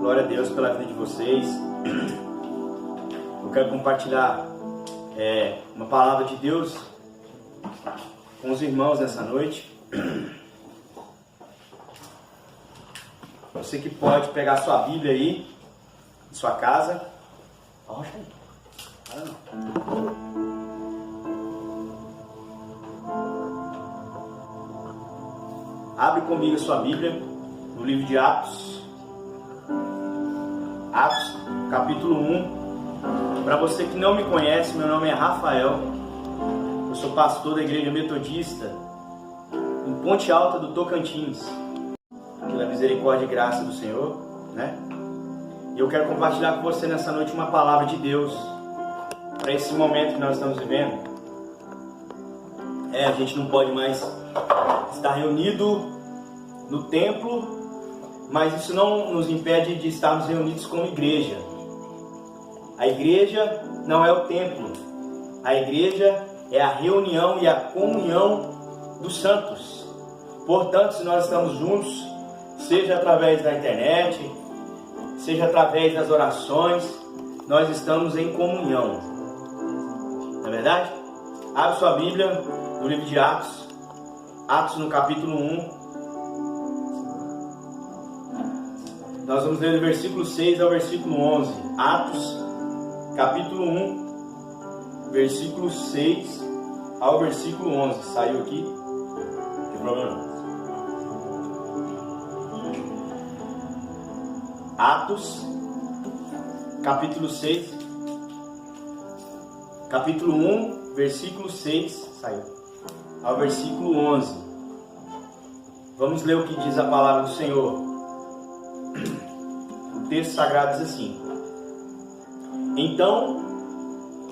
Glória a Deus pela vida de vocês. Eu quero compartilhar uma palavra de Deus com os irmãos nessa noite. Você que pode pegar sua Bíblia aí, em sua casa. Arrocha aí. Para não. Abre comigo a sua Bíblia no livro de Atos. Atos, capítulo 1. Para você que não me conhece, meu nome é Rafael. Eu sou pastor da Igreja Metodista em Ponte Alta do Tocantins. Pela misericórdia e graça do Senhor, né? E eu quero compartilhar com você nessa noite uma palavra de Deus para esse momento que nós estamos vivendo. A gente não pode mais estar reunido no templo, mas isso não nos impede de estarmos reunidos como igreja. A igreja não é o templo. A igreja é a reunião e a comunhão dos santos. Portanto, se nós estamos juntos, seja através da internet, seja através das orações, nós estamos em comunhão. Não é verdade? Abre sua Bíblia no livro de Atos, Atos no capítulo 1. Nós vamos ler do versículo 6 ao versículo 11. Atos, capítulo 1, versículo 6 ao versículo 11. Saiu aqui? Não tem problema não. Atos, capítulo 6, capítulo 1, versículo 6, saiu, ao versículo 11. Vamos ler o que diz a palavra do Senhor. O texto sagrado diz assim: Então,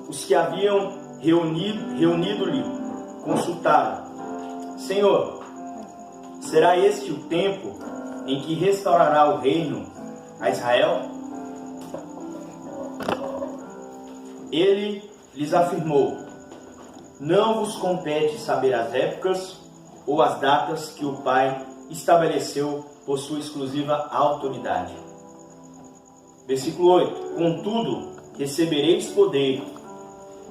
os que haviam reunido-lhe consultaram: Senhor, será este o tempo em que restaurará o reino a Israel? Ele lhes afirmou: Não vos compete saber as épocas ou as datas que o Pai estabeleceu por sua exclusiva autoridade. Versículo 8: Contudo, recebereis poder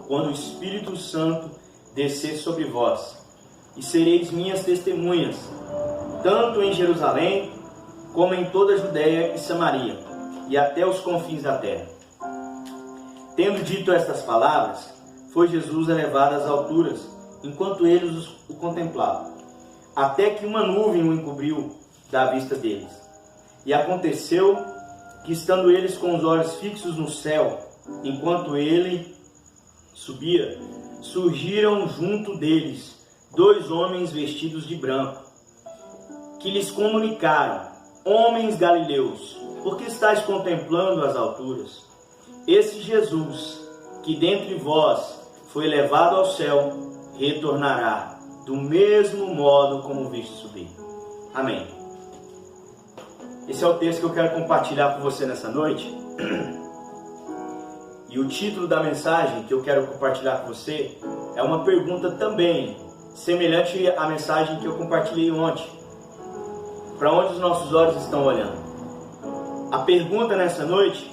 quando o Espírito Santo descer sobre vós, e sereis minhas testemunhas, tanto em Jerusalém, como em toda a Judéia e Samaria, e até os confins da terra. Tendo dito estas palavras, foi Jesus elevado às alturas, enquanto eles o contemplavam, até que uma nuvem o encobriu da vista deles. E aconteceu que, estando eles com os olhos fixos no céu, enquanto ele subia, surgiram junto deles 2 homens vestidos de branco, que lhes comunicaram: Homens galileus, por que estáis contemplando as alturas? Esse Jesus, que dentre vós foi levado ao céu, retornará do mesmo modo como viste subir. Amém. Esse é o texto que eu quero compartilhar com você nessa noite. E o título da mensagem que eu quero compartilhar com você é uma pergunta também, semelhante à mensagem que eu compartilhei ontem. Para onde os nossos olhos estão olhando? A pergunta nessa noite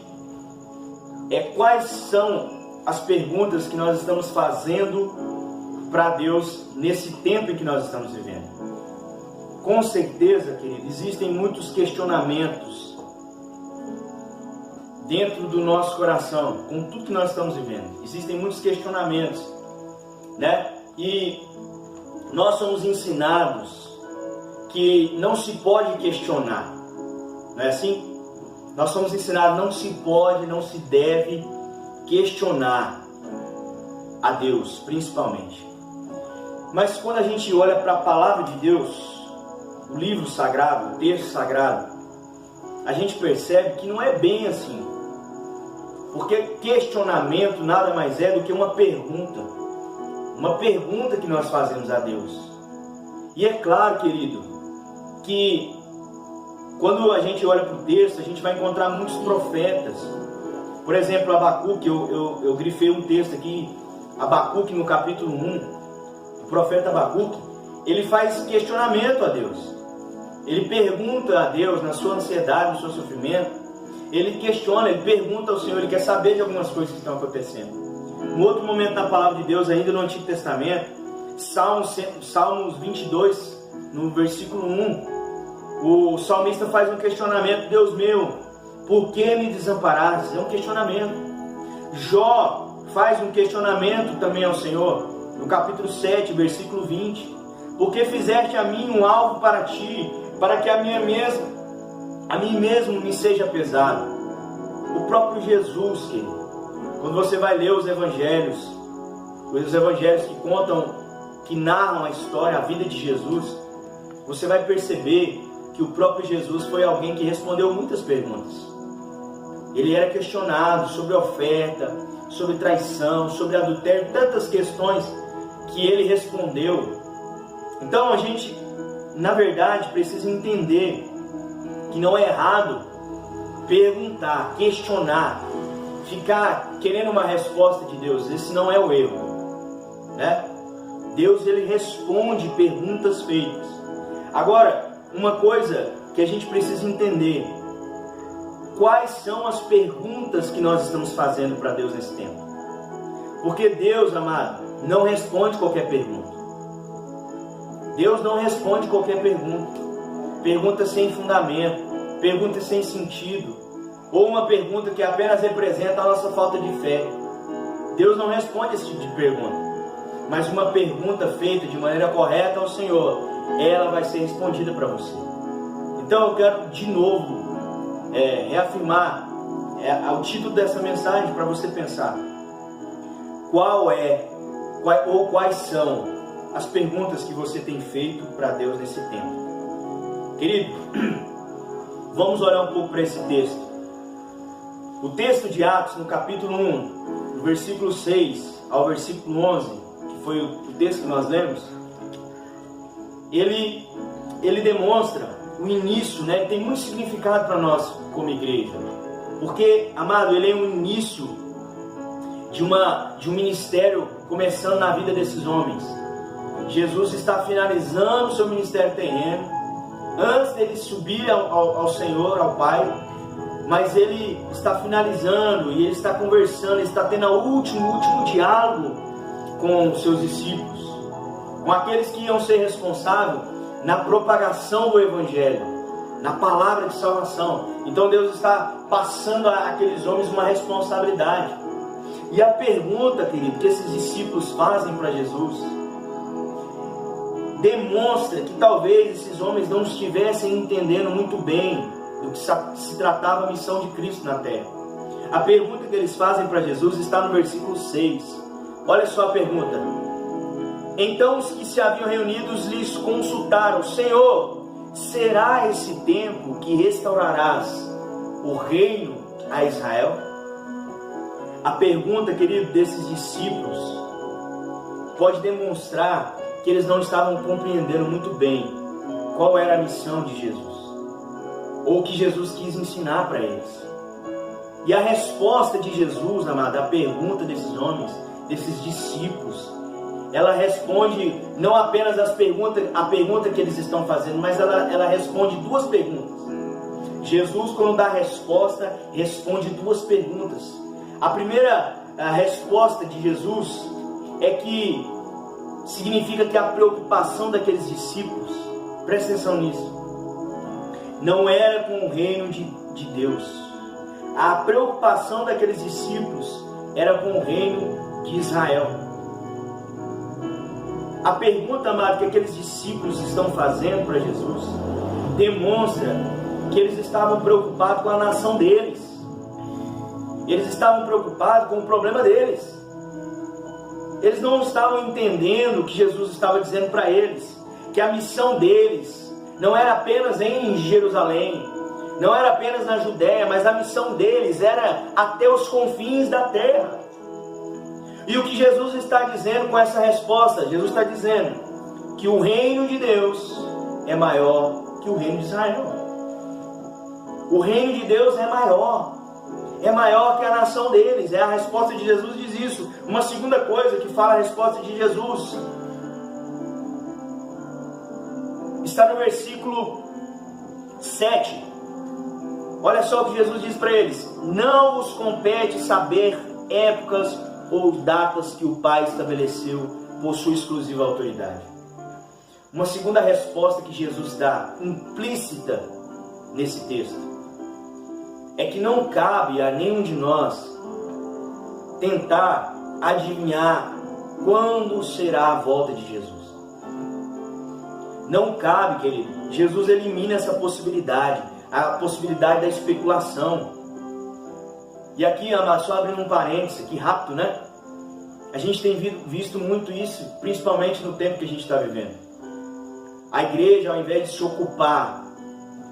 é: quais são as perguntas que nós estamos fazendo para Deus nesse tempo em que nós estamos vivendo? Com certeza, querido, existem muitos questionamentos dentro do nosso coração, com tudo que nós estamos vivendo. Existem muitos questionamentos, né? E nós somos ensinados que não se pode questionar, não é assim? Nós somos ensinados: não se pode, não se deve questionar a Deus, principalmente. Mas quando a gente olha para a palavra de Deus, o livro sagrado, o texto sagrado, a gente percebe que não é bem assim. Porque questionamento nada mais é do que uma pergunta que nós fazemos a Deus. E é claro, querido, que quando a gente olha para o texto, a gente vai encontrar muitos profetas. Por exemplo, Abacuque, eu grifei um texto aqui, Abacuque no capítulo 1, o profeta Abacuque, ele faz questionamento a Deus. Ele pergunta a Deus, na sua ansiedade, no seu sofrimento, ele questiona, ele pergunta ao Senhor, ele quer saber de algumas coisas que estão acontecendo. No outro momento na palavra de Deus, ainda no Antigo Testamento, Salmos 22, no versículo 1, o salmista faz um questionamento: Deus meu, por que me desamparaste? É um questionamento. Jó faz um questionamento também ao Senhor, no capítulo 7, versículo 20. Por que fizeste a mim um alvo para ti, para que a mim mesmo me seja pesado? O próprio Jesus, querido, quando você vai ler os evangelhos que contam, que narram a história, a vida de Jesus, você vai perceber que o próprio Jesus foi alguém que respondeu muitas perguntas. Ele era questionado sobre oferta, sobre traição, sobre adultério, tantas questões que ele respondeu. Então a gente, na verdade, precisa entender que não é errado perguntar, questionar, ficar querendo uma resposta de Deus. Esse não é o erro, né? Deus, ele responde perguntas feitas. Agora, uma coisa que a gente precisa entender: quais são as perguntas que nós estamos fazendo para Deus nesse tempo? Porque Deus, amado, não responde qualquer pergunta. Deus não responde qualquer pergunta. Pergunta sem fundamento, pergunta sem sentido, ou uma pergunta que apenas representa a nossa falta de fé. Deus não responde esse tipo de pergunta. Mas uma pergunta feita de maneira correta ao Senhor, ela vai ser respondida para você. Então eu quero de novo reafirmar o título dessa mensagem para você pensar. Quais são as perguntas que você tem feito para Deus nesse tempo? Querido, vamos olhar um pouco para esse texto. O texto de Atos, no capítulo 1, do versículo 6 ao versículo 11, que foi o texto que nós lemos, ele demonstra o início, né? Tem muito significado para nós como igreja. Porque, amado, ele é um início de um ministério começando na vida desses homens. Jesus está finalizando o seu ministério terreno, antes dele subir ao Senhor, ao Pai, mas ele está finalizando e ele está conversando, ele está tendo o último diálogo com os seus discípulos, com aqueles que iam ser responsáveis na propagação do Evangelho, na palavra de salvação. Então Deus está passando àqueles homens uma responsabilidade. E a pergunta, querido, que esses discípulos fazem para Jesus demonstra que talvez esses homens não estivessem entendendo muito bem do que se tratava a missão de Cristo na terra. A pergunta que eles fazem para Jesus está no versículo 6. Olha só a pergunta. Então os que se haviam reunidos lhes consultaram: Senhor, será esse tempo que restaurarás o reino a Israel? A pergunta, querido, desses discípulos pode demonstrar que eles não estavam compreendendo muito bem qual era a missão de Jesus, ou o que Jesus quis ensinar para eles. E a resposta de Jesus, amada, a pergunta desses homens, desses discípulos, ela responde não apenas a pergunta que eles estão fazendo, mas ela responde duas perguntas. Jesus, quando dá a resposta, responde duas perguntas. A primeira resposta de Jesus é que significa que a preocupação daqueles discípulos, presta atenção nisso, não era com o reino de Deus. A preocupação daqueles discípulos era com o reino de Israel. A pergunta, amado, que aqueles discípulos estão fazendo para Jesus demonstra que eles estavam preocupados com a nação deles. Eles estavam preocupados com o problema deles. Eles não estavam entendendo o que Jesus estava dizendo para eles, que a missão deles não era apenas em Jerusalém, não era apenas na Judéia, mas a missão deles era até os confins da terra. E o que Jesus está dizendo com essa resposta? Jesus está dizendo que o reino de Deus é maior que o reino de Israel. O reino de Deus é maior que a nação deles. A resposta de Jesus diz isso. Uma segunda coisa que fala a resposta de Jesus está no versículo 7. Olha só o que Jesus diz para eles: não vos compete saber épocas ou datas que o Pai estabeleceu por sua exclusiva autoridade. Uma segunda resposta que Jesus dá, implícita nesse texto, é que não cabe a nenhum de nós tentar adivinhar quando será a volta de Jesus. Não cabe, querido. Jesus elimina essa possibilidade, a possibilidade da especulação. E aqui, amado, só abrindo um parênteses, que rápido, né? A gente tem visto muito isso, principalmente no tempo que a gente está vivendo. A igreja, ao invés de se ocupar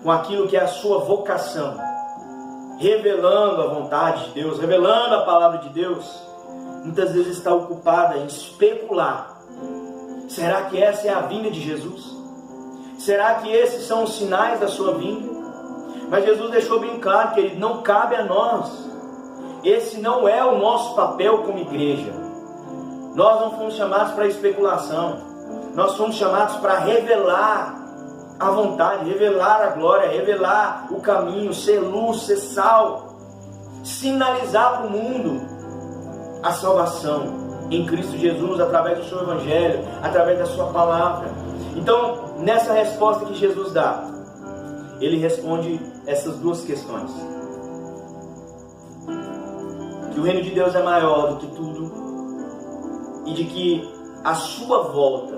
com aquilo que é a sua vocação, revelando a vontade de Deus, revelando a palavra de Deus, muitas vezes está ocupada em especular. Será que essa é a vinda de Jesus? Será que esses são os sinais da sua vinda? Mas Jesus deixou bem claro que ele não cabe a nós. Esse não é o nosso papel como igreja. Nós não fomos chamados para especulação. Nós fomos chamados para revelar a vontade, revelar a glória, revelar o caminho, ser luz, ser sal, sinalizar para o mundo a salvação em Cristo Jesus, através do seu Evangelho, através da sua palavra. Então, nessa resposta que Jesus dá, ele responde essas duas questões: que o reino de Deus é maior do que tudo, e de que a sua volta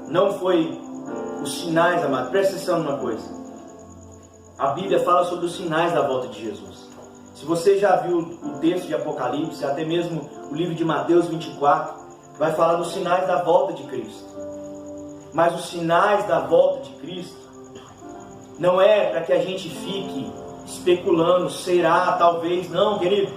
não foi os sinais, amado. Presta atenção numa coisa: a Bíblia fala sobre os sinais da volta de Jesus. Se você já viu o texto de Apocalipse, até mesmo o livro de Mateus 24, vai falar dos sinais da volta de Cristo. Mas os sinais da volta de Cristo não é para que a gente fique especulando, será, talvez, não, querido.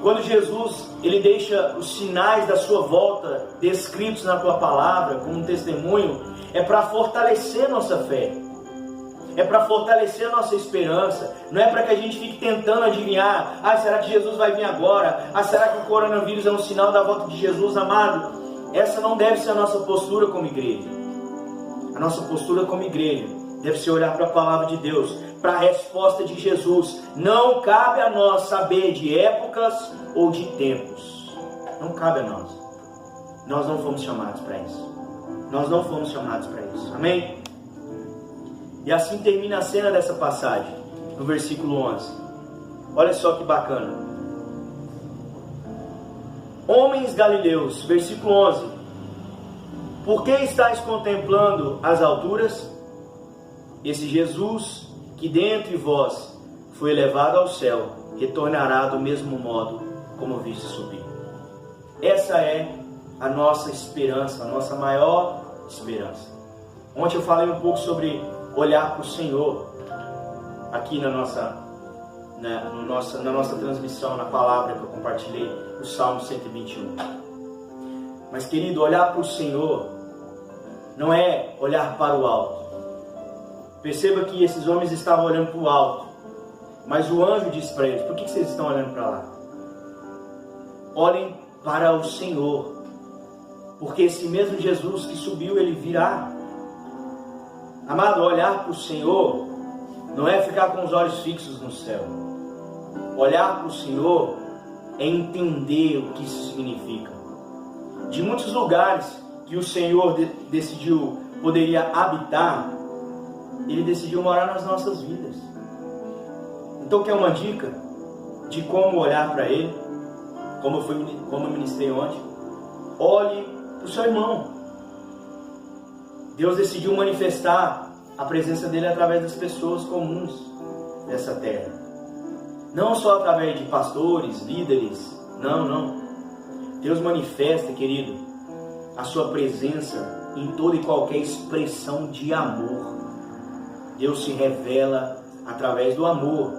Quando Jesus ele deixa os sinais da sua volta descritos na tua palavra como um testemunho, é para fortalecer nossa fé, é para fortalecer a nossa esperança. Não é para que a gente fique tentando adivinhar: será que Jesus vai vir agora? Será que o coronavírus é um sinal da volta de Jesus? Amado, essa não deve ser a nossa postura como igreja. A nossa postura como igreja deve ser olhar para a palavra de Deus, para a resposta de Jesus. Não cabe a nós saber de épocas ou de tempos. Não cabe a nós. Nós não fomos chamados para isso. Nós não fomos chamados para isso. Amém? E assim termina a cena dessa passagem, no versículo 11. Olha só que bacana. Homens galileus, versículo 11. Por que estáis contemplando as alturas? Esse Jesus que dentre vós foi elevado ao céu, retornará do mesmo modo como viste subir. Essa é a nossa esperança, a nossa maior esperança. Ontem eu falei um pouco sobre olhar para o Senhor, aqui na nossa transmissão, na palavra que eu compartilhei, o Salmo 121. Mas, querido, olhar para o Senhor não é olhar para o alto. Perceba que esses homens estavam olhando para o alto, mas o anjo disse para eles: por que vocês estão olhando para lá? Olhem para o Senhor, porque esse mesmo Jesus que subiu, ele virá. Amado, olhar para o Senhor não é ficar com os olhos fixos no céu. Olhar para o Senhor é entender o que isso significa. De muitos lugares que o Senhor poderia habitar, Ele decidiu morar nas nossas vidas. Então, quer uma dica de como olhar para Ele? Como eu ministrei ontem? Olhe para o seu irmão. Deus decidiu manifestar a presença dele através das pessoas comuns dessa terra. Não só através de pastores, líderes. Não. Deus manifesta, querido, a sua presença em toda e qualquer expressão de amor. Deus se revela através do amor.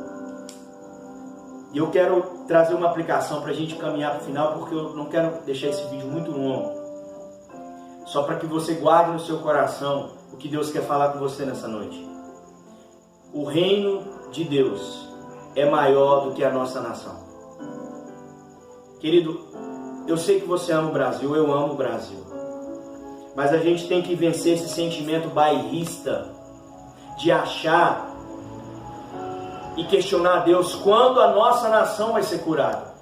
E eu quero trazer uma aplicação para a gente caminhar para o final, porque eu não quero deixar esse vídeo muito longo. Só para que você guarde no seu coração o que Deus quer falar com você nessa noite. O reino de Deus é maior do que a nossa nação. Querido, eu sei que você ama o Brasil, eu amo o Brasil. Mas a gente tem que vencer esse sentimento bairrista de achar e questionar a Deus quando a nossa nação vai ser curada.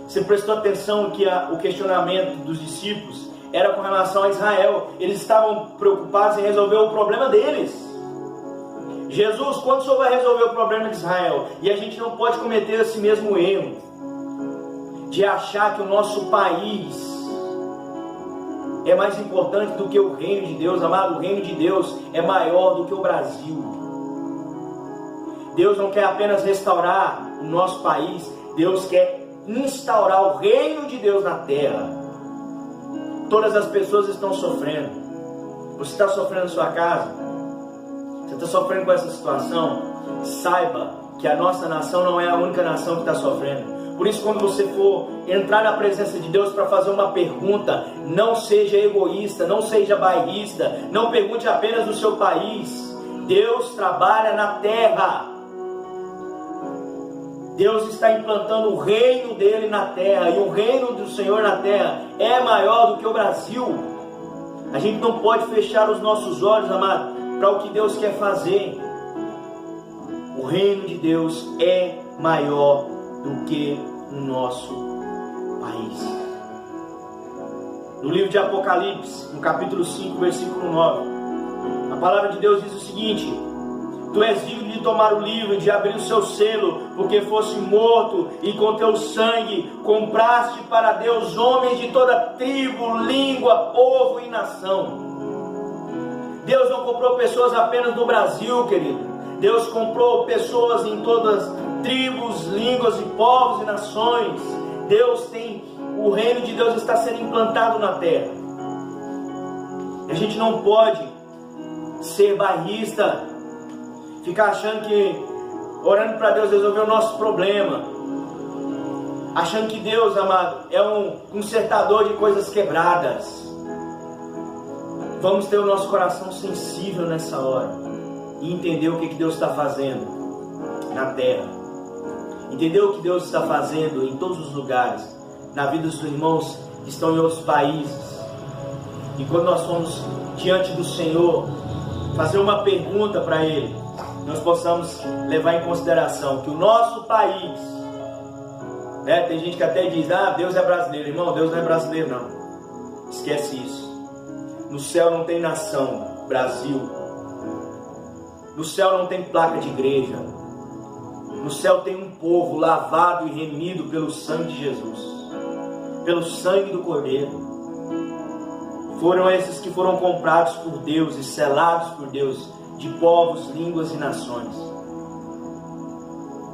Você prestou atenção que o questionamento dos discípulos era com relação a Israel. Eles estavam preocupados em resolver o problema deles. Jesus, quando o Senhor vai resolver o problema de Israel? E a gente não pode cometer esse mesmo erro de achar que o nosso país é mais importante do que o reino de Deus. Amado, o reino de Deus é maior do que o Brasil. Deus não quer apenas restaurar o nosso país, Deus quer instaurar o reino de Deus na terra. Todas as pessoas estão sofrendo. Você está sofrendo na sua casa? Você está sofrendo com essa situação? Saiba que a nossa nação não é a única nação que está sofrendo. Por isso, quando você for entrar na presença de Deus para fazer uma pergunta, não seja egoísta, não seja bairrista, não pergunte apenas do seu país. Deus trabalha na terra. Deus está implantando o reino dele na terra, e o reino do Senhor na terra é maior do que o Brasil. A gente não pode fechar os nossos olhos, amado, para o que Deus quer fazer. O reino de Deus é maior do que o nosso país. No livro de Apocalipse, no capítulo 5, versículo 9, a palavra de Deus diz o seguinte: Tu és digno de tomar o livro e de abrir o seu selo, porque foste morto e com teu sangue compraste para Deus homens de toda tribo, língua, povo e nação. Deus não comprou pessoas apenas no Brasil, querido. Deus comprou pessoas em todas as tribos, línguas e povos e nações. O reino de Deus está sendo implantado na terra. A gente não pode ser bairrista, ficar achando que, orando para Deus resolver o nosso problema, achando que Deus, amado, é um consertador de coisas quebradas. Vamos ter o nosso coração sensível nessa hora e entender o que Deus está fazendo na terra, entender o que Deus está fazendo em todos os lugares, na vida dos irmãos que estão em outros países. E quando nós formos diante do Senhor fazer uma pergunta para Ele, nós possamos levar em consideração que o nosso país, tem gente que até diz: Deus é brasileiro. Irmão, Deus não é brasileiro não, esquece isso. No céu não tem nação, Brasil. No céu não tem placa de igreja. No céu tem um povo lavado e remido pelo sangue de Jesus, pelo sangue do Cordeiro. Foram esses que foram comprados por Deus e selados por Deus, de povos, línguas e nações.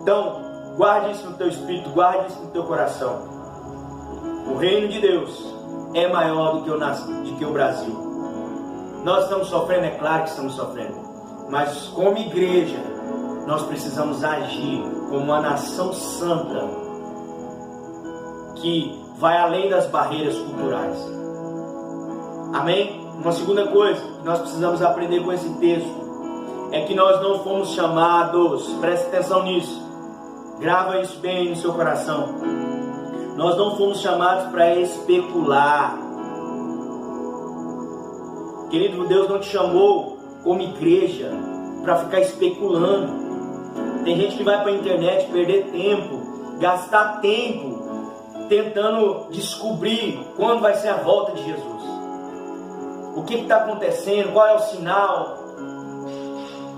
Então, guarde isso no teu espírito, guarde isso no teu coração. O reino de Deus é maior do que o Brasil. Nós estamos sofrendo, é claro que estamos sofrendo, mas como igreja, nós precisamos agir como uma nação santa, que vai além das barreiras culturais. Amém? Uma segunda coisa que nós precisamos aprender com esse texto é que nós não fomos chamados, preste atenção nisso, grava isso bem no seu coração, nós não fomos chamados para especular. Querido, Deus não te chamou como igreja para ficar especulando. Tem gente que vai para a internet perder tempo, gastar tempo tentando descobrir quando vai ser a volta de Jesus. O que está acontecendo? Qual é o sinal?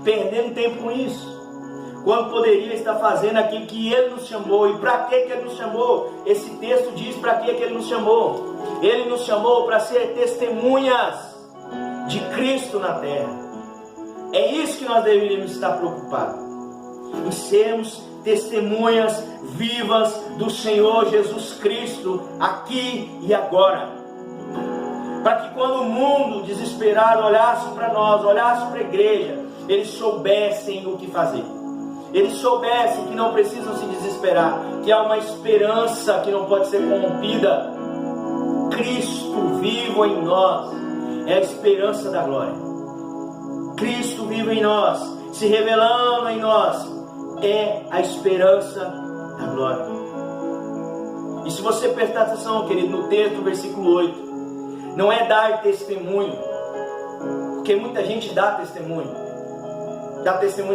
Perdendo tempo com isso, quando poderia estar fazendo aquilo que Ele nos chamou. E para que Ele nos chamou? Esse texto diz para que Ele nos chamou. Ele nos chamou para ser testemunhas de Cristo na terra. É isso que nós deveríamos estar preocupados, em sermos testemunhas vivas do Senhor Jesus Cristo aqui e agora, para que quando o mundo desesperado olhasse para nós, olhasse para a igreja, eles soubessem o que fazer, eles soubessem que não precisam se desesperar, que há uma esperança que não pode ser corrompida. Cristo vivo em nós é a esperança da glória. Cristo vivo em nós, se revelando em nós, é a esperança da glória. E se você prestar atenção, querido, no texto, versículo 8, não é dar testemunho, porque muita gente dá testemunho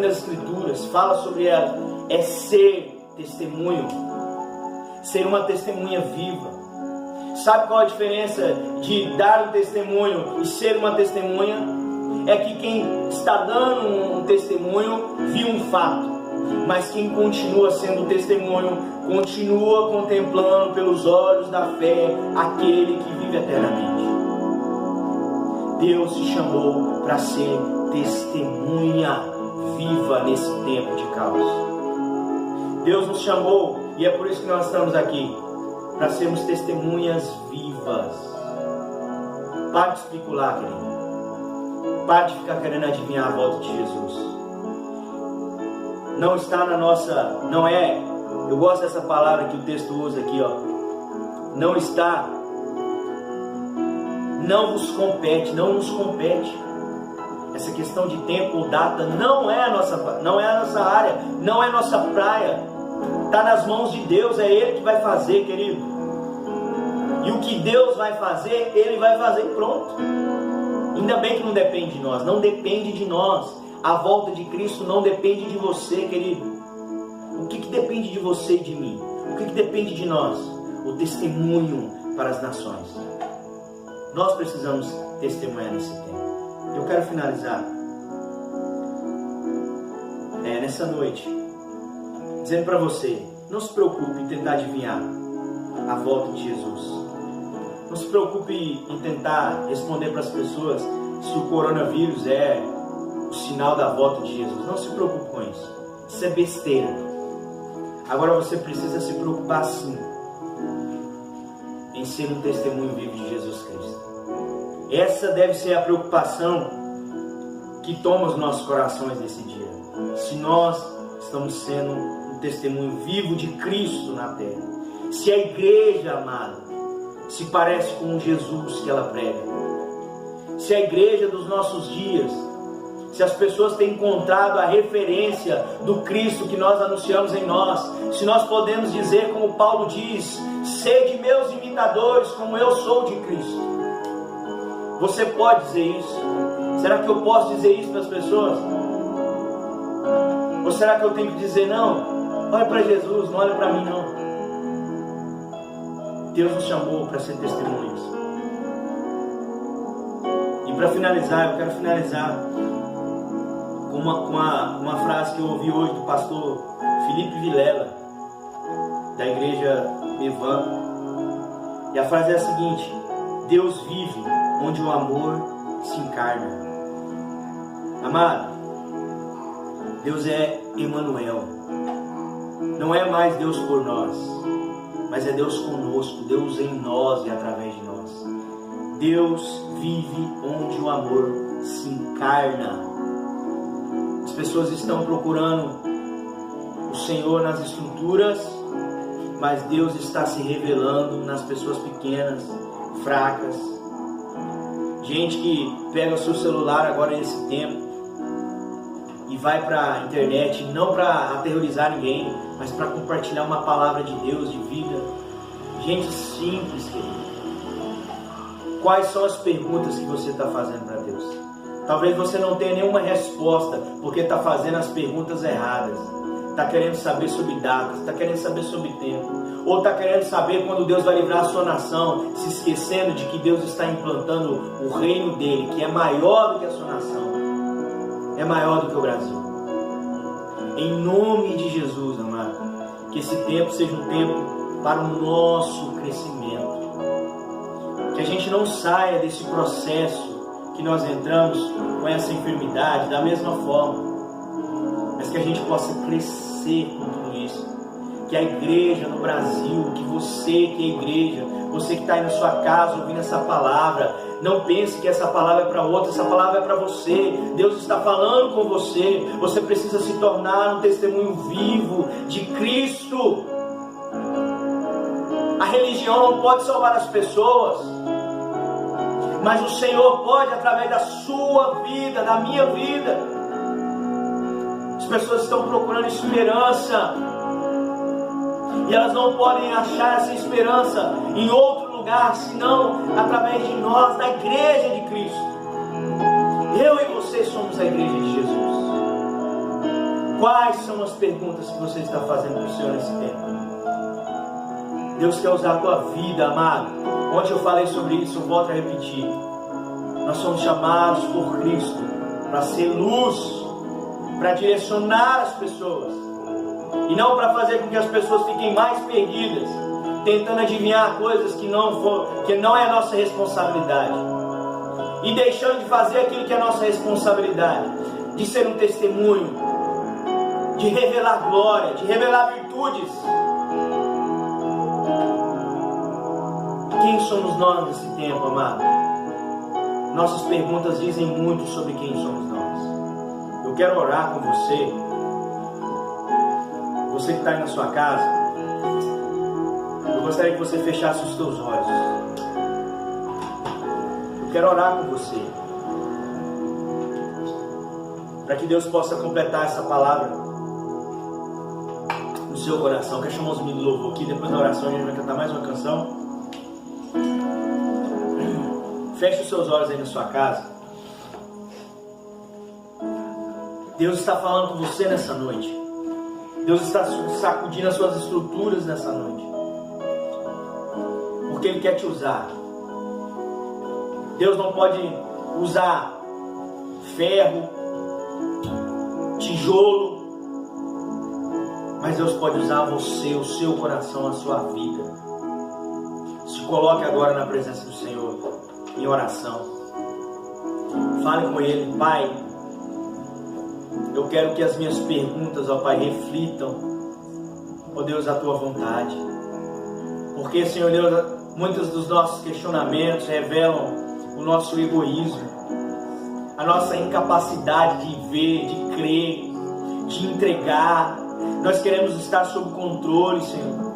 das Escrituras, fala sobre elas, é ser testemunho, ser uma testemunha viva. Sabe qual a diferença de dar um testemunho e ser uma testemunha? É que quem está dando um testemunho viu um fato, mas quem continua sendo testemunho, continua contemplando pelos olhos da fé aquele que vive eternamente. Deus te chamou para ser testemunha viva nesse tempo de caos. Deus nos chamou, e é por isso que nós estamos aqui, para sermos testemunhas vivas. Pare de especular, querido. Pare de ficar querendo adivinhar a volta de Jesus. Não está na nossa, não é, eu gosto dessa palavra que o texto usa aqui, ó. Não está, não vos compete, não nos compete. Essa questão de tempo ou data não é a nossa área, não é a nossa praia. Está nas mãos de Deus, é Ele que vai fazer, querido. E o que Deus vai fazer, Ele vai fazer e pronto. Ainda bem que não depende de nós, não depende de nós. A volta de Cristo não depende de você, querido. O que depende de você e de mim? O que depende de nós? O testemunho para as nações. Nós precisamos testemunhar nesse tempo. Eu quero finalizar nessa noite dizendo para você: não se preocupe em tentar adivinhar a volta de Jesus. Não se preocupe em tentar responder para as pessoas se o coronavírus é o sinal da volta de Jesus. Não se preocupe com isso. Isso é besteira. Agora você precisa se preocupar sim em ser um testemunho vivo de Jesus Cristo. Essa deve ser a preocupação que toma os nossos corações nesse dia. Se nós estamos sendo um testemunho vivo de Cristo na terra. Se a igreja, amada, se parece com o Jesus que ela prega. Se a igreja dos nossos dias, se as pessoas têm encontrado a referência do Cristo que nós anunciamos em nós, se nós podemos dizer como Paulo diz: sede meus imitadores como eu sou de Cristo. Você pode dizer isso? Será que eu posso dizer isso para as pessoas? Ou será que eu tenho que dizer: não, olha para Jesus, não olha para mim não? Deus nos chamou para ser testemunhas. E para finalizar, eu quero finalizar com uma frase que eu ouvi hoje do pastor Felipe Vilela, da igreja Evan. E a frase é a seguinte: Deus vive onde o amor se encarna. Amado, Deus é Emanuel. Não é mais Deus por nós, mas é Deus conosco, Deus em nós e através de nós. Deus vive onde o amor se encarna. As pessoas estão procurando o Senhor nas estruturas, mas Deus está se revelando nas pessoas pequenas, fracas. Gente que pega o seu celular agora nesse tempo e vai para a internet, não para aterrorizar ninguém, mas para compartilhar uma palavra de Deus, de vida. Gente simples, querido. Quais são as perguntas que você está fazendo para Deus? Talvez você não tenha nenhuma resposta, porque está fazendo as perguntas erradas. Está querendo saber sobre datas, está querendo saber sobre tempo. Ou está querendo saber quando Deus vai livrar a sua nação, se esquecendo de que Deus está implantando o reino dele, que é maior do que a sua nação. É maior do que o Brasil. Em nome de Jesus, amado, que esse tempo seja um tempo para o nosso crescimento. Que a gente não saia desse processo que nós entramos com essa enfermidade da mesma forma, mas que a gente possa crescer com tudo isso. Que a igreja no Brasil, que você que é igreja, você que está aí na sua casa ouvindo essa palavra, não pense que essa palavra é para outra, essa palavra é para você. Deus está falando com você. Você precisa se tornar um testemunho vivo de Cristo. A religião não pode salvar as pessoas, mas o Senhor pode através da sua vida, da minha vida. As pessoas estão procurando esperança e elas não podem achar essa esperança em outro lugar senão através de nós, da igreja de Cristo. Eu e você somos a igreja de Jesus. Quais são as perguntas que você está fazendo para o Senhor nesse tempo? Deus quer usar a tua vida, amado. Ontem eu falei sobre isso, eu volto a repetir. Nós somos chamados por Cristo para ser luz, para direcionar as pessoas, e não para fazer com que as pessoas fiquem mais perdidas, tentando adivinhar coisas que não é a nossa responsabilidade, e deixando de fazer aquilo que é a nossa responsabilidade, de ser um testemunho, de revelar glória, de revelar virtudes. Quem somos nós nesse tempo, amado? Nossas perguntas dizem muito sobre quem somos nós. Eu quero orar com você. Você que está aí na sua casa, eu gostaria que você fechasse os seus olhos. Eu quero orar com você, para que Deus possa completar essa palavra no seu coração. Quer chamar os meninos de louvor aqui? Depois da oração a gente vai cantar mais uma canção. Feche os seus olhos aí na sua casa. Deus está falando com você nessa noite. Deus está sacudindo as suas estruturas nessa noite, porque Ele quer te usar. Deus não pode usar ferro, tijolo, mas Deus pode usar você, o seu coração, a sua vida. Se coloque agora na presença do Senhor, em oração. Fale com Ele. Pai, eu quero que as minhas perguntas, ó Pai, reflitam, ó Deus, a Tua vontade. Porque, Senhor Deus, muitos dos nossos questionamentos revelam o nosso egoísmo, a nossa incapacidade de ver, de crer, de entregar. Nós queremos estar sob controle, Senhor.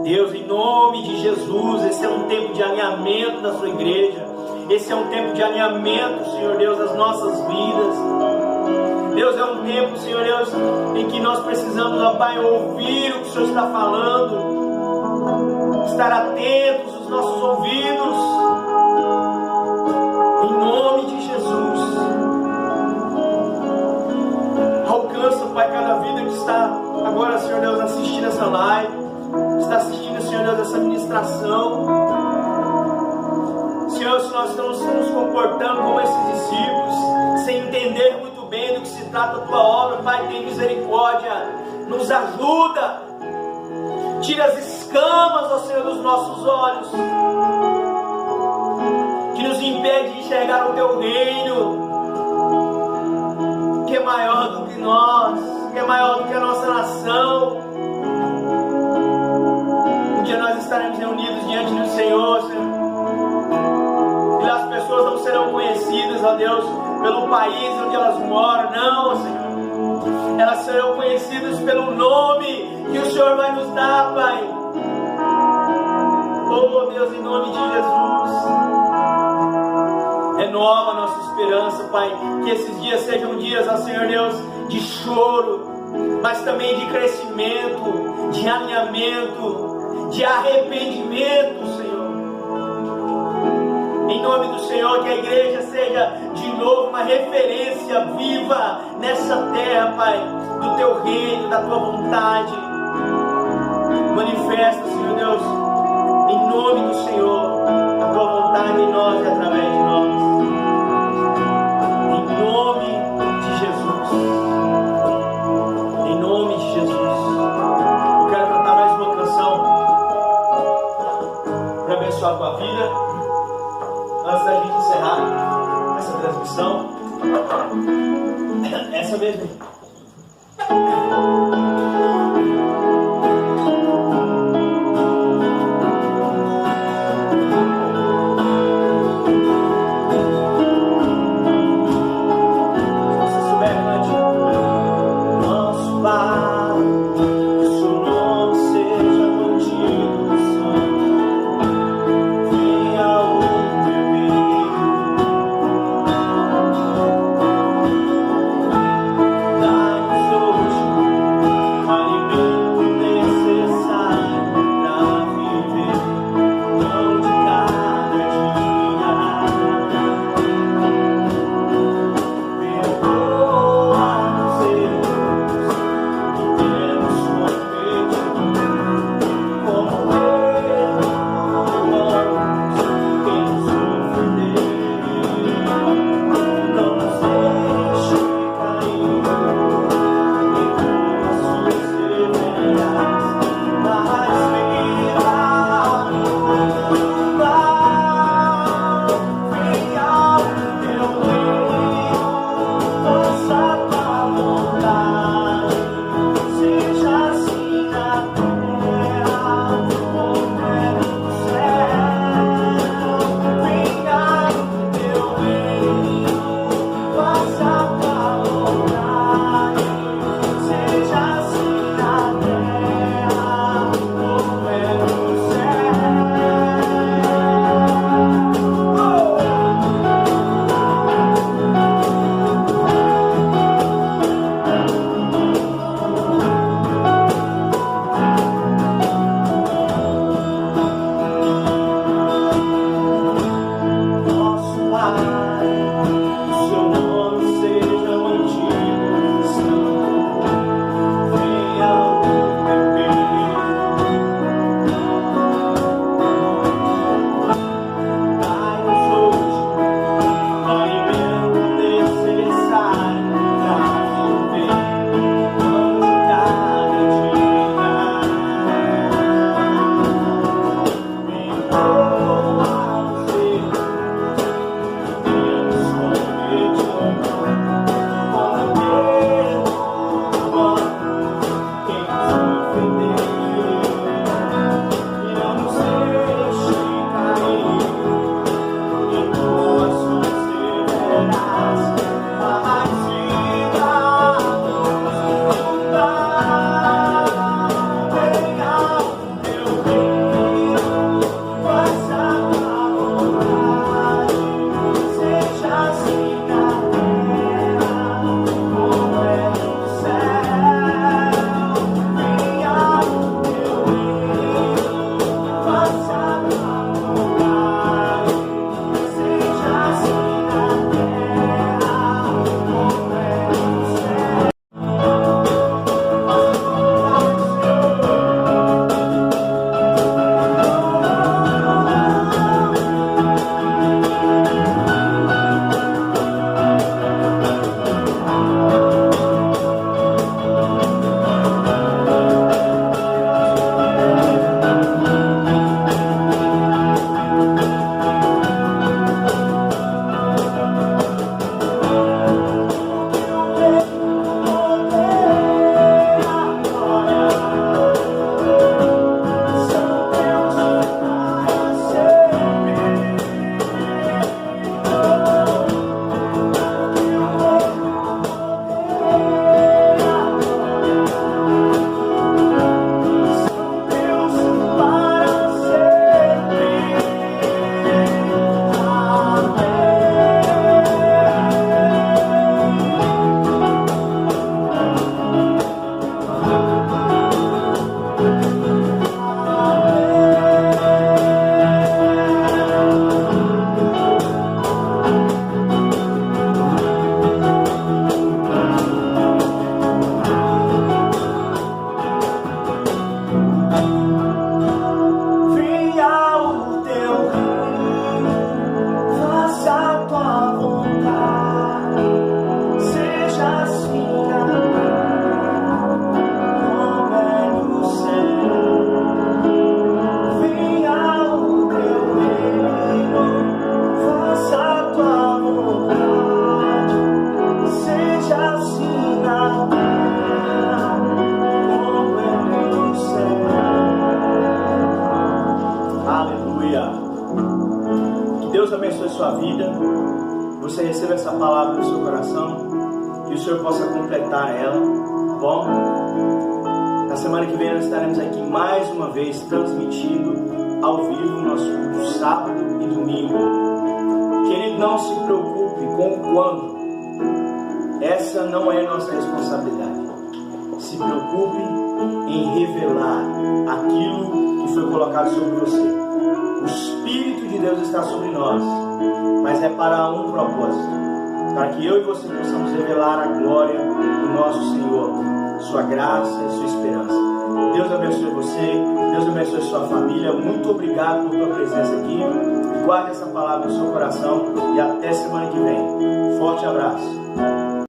Deus, em nome de Jesus, esse é um tempo de alinhamento da sua igreja. Esse é um tempo de alinhamento, Senhor Deus, das nossas vidas. Deus, é um tempo, Senhor Deus, em que nós precisamos, ó Pai, ouvir o que o Senhor está falando, estar atentos aos nossos ouvidos, em nome de Jesus. Alcança, Pai, cada vida que está agora, Senhor Deus, assistindo essa live, está assistindo, Senhor Deus, essa ministração. Senhor, se nós estamos nos comportando como esses discípulos, sem entender muito bem do que se trata a Tua obra, Pai, tem misericórdia, nos ajuda, tira as escamas, ó Senhor, dos nossos olhos, que nos impede de enxergar o Teu reino, que é maior do que nós, que é maior do que a nossa nação. Um dia nós estaremos reunidos diante do Senhor, Senhor, e as pessoas não serão conhecidas, ó Deus, pelo país onde elas moram, não, Senhor. Elas serão conhecidas pelo nome que o Senhor vai nos dar, Pai. Oh Deus, em nome de Jesus, renova a nossa esperança, Pai. Que esses dias sejam dias, ó Senhor Deus, de choro, mas também de crescimento, de alinhamento, de arrependimento, Senhor. Em nome do Senhor, que a igreja seja de novo uma referência viva nessa terra, Pai, do Teu reino, da Tua vontade. Manifesta, Senhor Deus, em nome do Senhor, a Tua vontade em nós e através de nós. Em nome de Jesus. Em nome de Jesus. Eu quero cantar mais uma canção para abençoar a tua vida. Antes da gente encerrar essa transmissão, essa mesmo. Da somente assim na terra como é no céu. Aleluia. Que Deus abençoe sua vida. Você receba essa palavra no seu coração. Que o Senhor possa completar ela, tá bom? Na semana que vem nós estaremos aqui mais uma vez transmitindo ao vivo nosso culto sábado e domingo. Querido, não se preocupe com o quando. Essa não é nossa responsabilidade. Se preocupe em revelar aquilo que foi colocado sobre você. O Espírito de Deus está sobre nós, mas é para um propósito. Para que eu e você possamos revelar a glória do nosso Senhor, sua graça e sua esperança. Deus abençoe você, Deus abençoe sua família. Muito obrigado por tua presença aqui. Guarde essa palavra no seu coração e até semana que vem. Forte abraço.